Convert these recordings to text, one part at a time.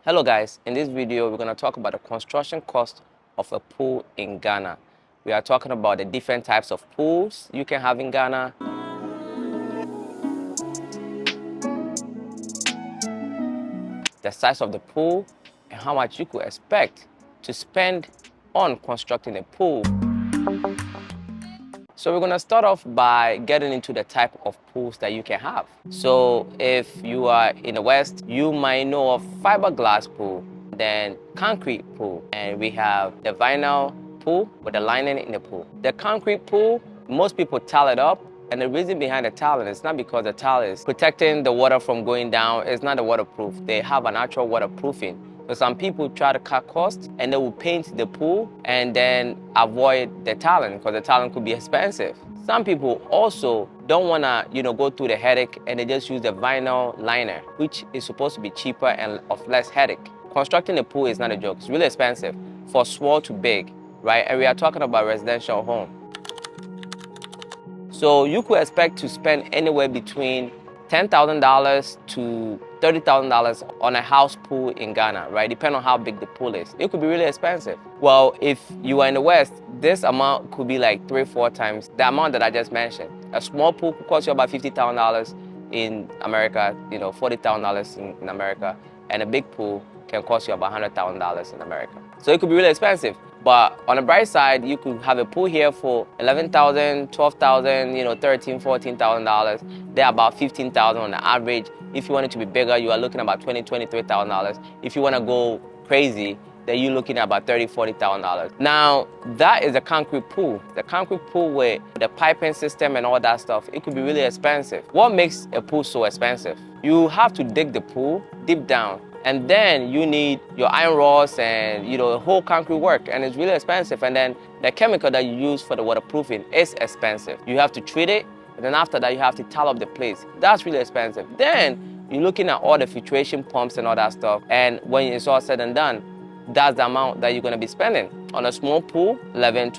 Hello guys, in this video we're going to talk about the construction cost of a pool in Ghana. We are talking about the different types of pools you can have in Ghana, the size of the pool, and how much you could expect to spend on constructing a pool. So we're going to start off by getting into the type of pools that you can have. So if you are in the West, you might know of fiberglass pool, then concrete pool, and we have the vinyl pool with the lining in the pool. The concrete pool, most people tile it up, and the reason behind the tiling is not because the tile is protecting the water from going down. It's not the waterproof. They have a natural waterproofing. So some people try to cut costs and they will paint the pool and then avoid the tiling because the tiling could be expensive. Some people also don't want to, go through the headache and they just use the vinyl liner, which is supposed to be cheaper and of less headache. Constructing a pool is not a joke. It's really expensive for small to big, right? And we are talking about residential home. So you could expect to spend anywhere between $10,000 to $30,000 on a house pool in Ghana, right? Depending on how big the pool is. It could be really expensive. Well, if you are in the West, this amount could be like 3-4 times the amount that I just mentioned. A small pool could cost you about $50,000 in America, $40,000 in America, and a big pool can cost you about $100,000 in America. So it could be really expensive. But on the bright side, you could have a pool here for $11,000, $12,000, $13,000, $14,000. They're about $15,000 on the average. If you want it to be bigger, you are looking at about $20,000, $23,000. If you want to go crazy, then you're looking at about $30,000, $40,000. Now, that is a concrete pool. The concrete pool with the piping system and all that stuff, it could be really expensive. What makes a pool so expensive? You have to dig the pool deep down. And then you need your iron rods and the whole concrete work, and it's really expensive. And then the chemical that you use for the waterproofing is expensive. You have to treat it, and then after that you have to tile up the place. That's really expensive. Then you're looking at all the filtration pumps and all that stuff, and when it's all said and done, that's the amount that you're going to be spending. On a small pool, $11,000,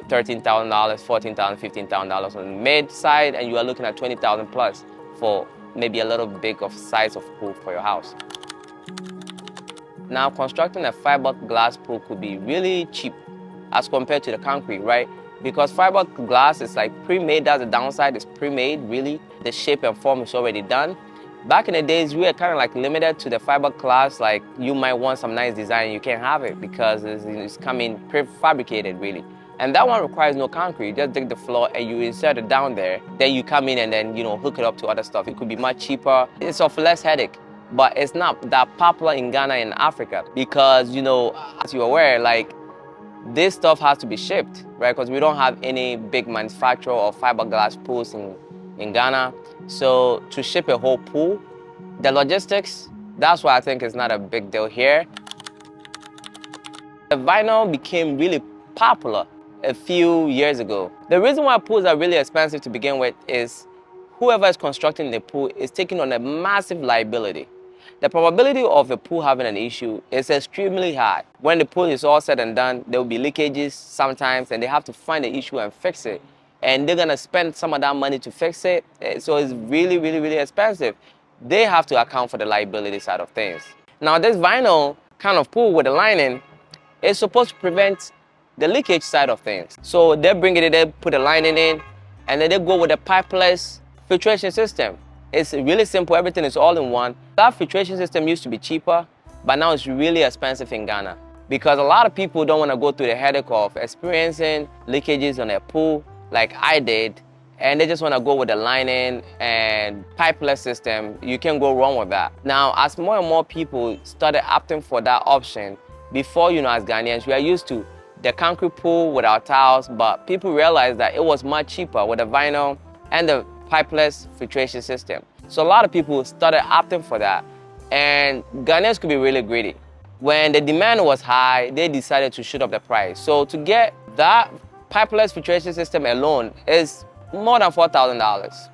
$12,000, $13,000, $14,000, $15,000 on the mid side, and you are looking at $20,000 plus for maybe a little big of size of pool for your house. Now, constructing a fiberglass pool could be really cheap as compared to the concrete, right? Because fiberglass is like pre-made. That's the downside. It's pre-made, really. The shape and form is already done. Back in the days, we were kind of like limited to the fiberglass. Like you might want some nice design, you can't have it because it's coming prefabricated, really. And that one requires no concrete. You just dig the floor and you insert it down there. Then you come in and then hook it up to other stuff. It could be much cheaper. It's of less headache. But it's not that popular in Ghana and Africa because, as you're aware, like this stuff has to be shipped, right? Because we don't have any big manufacturer of fiberglass pools in Ghana. So to ship a whole pool, the logistics, that's why I think it's not a big deal here. The vinyl became really popular a few years ago. The reason why pools are really expensive to begin with is whoever is constructing the pool is taking on a massive liability. The probability of a pool having an issue is extremely high. When the pool is all said and done, there will be leakages sometimes and they have to find the issue and fix it. And they're gonna spend some of that money to fix it. So it's really, really, really expensive. They have to account for the liability side of things. Now this vinyl kind of pool with the lining is supposed to prevent the leakage side of things. So they bring it in, they put the lining in, and then they go with a pipeless filtration system. It's really simple, everything is all in one. That filtration system used to be cheaper, but now it's really expensive in Ghana because a lot of people don't want to go through the headache of experiencing leakages on their pool like I did, and they just want to go with the lining and pipeless system. You can't go wrong with that. Now, as more and more people started opting for that option, before, as Ghanaians, we are used to the concrete pool with our tiles, but people realized that it was much cheaper with the vinyl and the pipeless filtration system. So a lot of people started opting for that, and Ghanaians could be really greedy. When the demand was high, they decided to shoot up the price. So to get that pipeless filtration system alone is more than $4,000.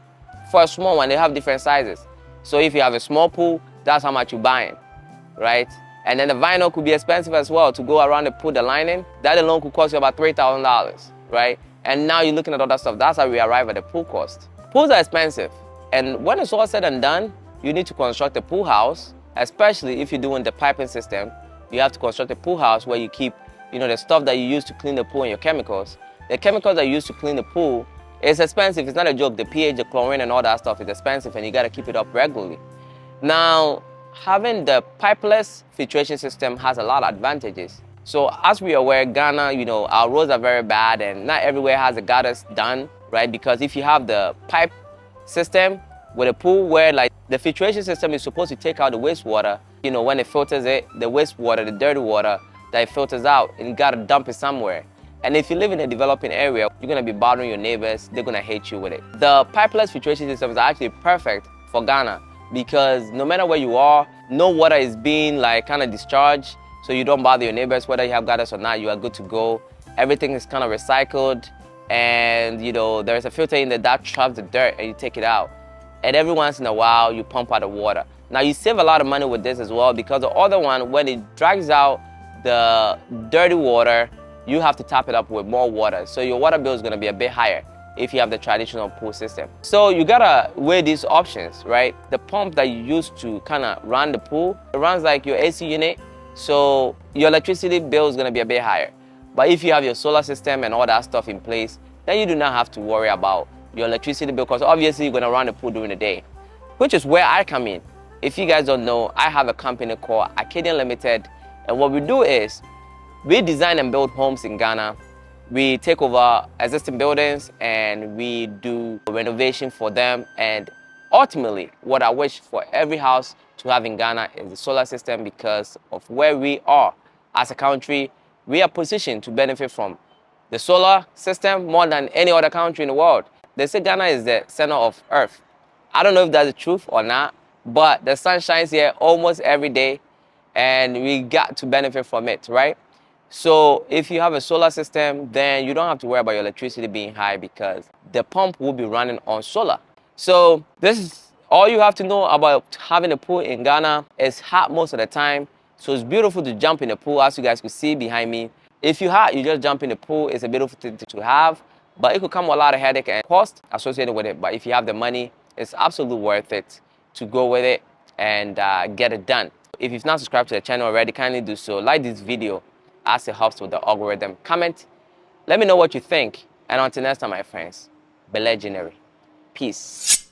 For a small one, they have different sizes. So if you have a small pool, that's how much you're buying, right? And then the vinyl could be expensive as well to go around and put the lining. That alone could cost you about $3,000, right? And now you're looking at other stuff. That's how we arrive at the pool cost. Pools are expensive. And when it's all said and done, you need to construct a pool house. especially if you're doing the piping system. You have to construct a pool house where you keep, the stuff that you use to clean the pool and your chemicals. The chemicals that you use to clean the pool is expensive. It's not a joke. The pH, the chlorine, and all that stuff is expensive, and you got to keep it up regularly. Now, having the pipeless filtration system has a lot of advantages. So as we are aware, Ghana, our roads are very bad, and not everywhere has the gutters done, right? Because if you have the pipe system with a pool where like the filtration system is supposed to take out the wastewater, when it filters it, the wastewater, the dirty water that it filters out, and you gotta dump it somewhere. And if you live in a developing area, you're gonna be bothering your neighbors, they're gonna hate you with it. The pipeless filtration system is actually perfect for Ghana because no matter where you are, no water is being kind of discharged, so you don't bother your neighbors whether you have gutters or not. You are good to go. Everything is kind of recycled, and there's a filter in there that traps the dirt and you take it out. And every once in a while, you pump out the water. Now, you save a lot of money with this as well because the other one, when it drags out the dirty water, you have to top it up with more water. So your water bill is going to be a bit higher if you have the traditional pool system. So you got to weigh these options, right? The pump that you use to kind of run the pool, it runs like your AC unit. So your electricity bill is going to be a bit higher. But if you have your solar system and all that stuff in place, then you do not have to worry about your electricity bill because obviously you're going to run the pool during the day, which is where I come in. If you guys don't know, I have a company called Akkadian Limited, and what we do is we design and build homes in Ghana. We take over existing buildings and we do renovation for them, and ultimately what I wish for every house to have in Ghana is the solar system because of where we are as a country. We are positioned to benefit from the solar system more than any other country in the world. They say Ghana is the center of Earth. I don't know if that's the truth or not, but the sun shines here almost every day and we got to benefit from it, right? So if you have a solar system, then you don't have to worry about your electricity being high because the pump will be running on solar. So this is all you have to know about having a pool in Ghana. It's hot most of the time, so it's beautiful to jump in the pool, as you guys could see behind me. If you're hot, you just jump in the pool. It's a beautiful thing to have, but it could come with a lot of headache and cost associated with it. But if you have the money, it's absolutely worth it to go with it and get it done. If you've not subscribed to the channel already, kindly do so. Like this video as it helps with the algorithm. Comment, let me know what you think. And until next time, my friends, be legendary. Peace.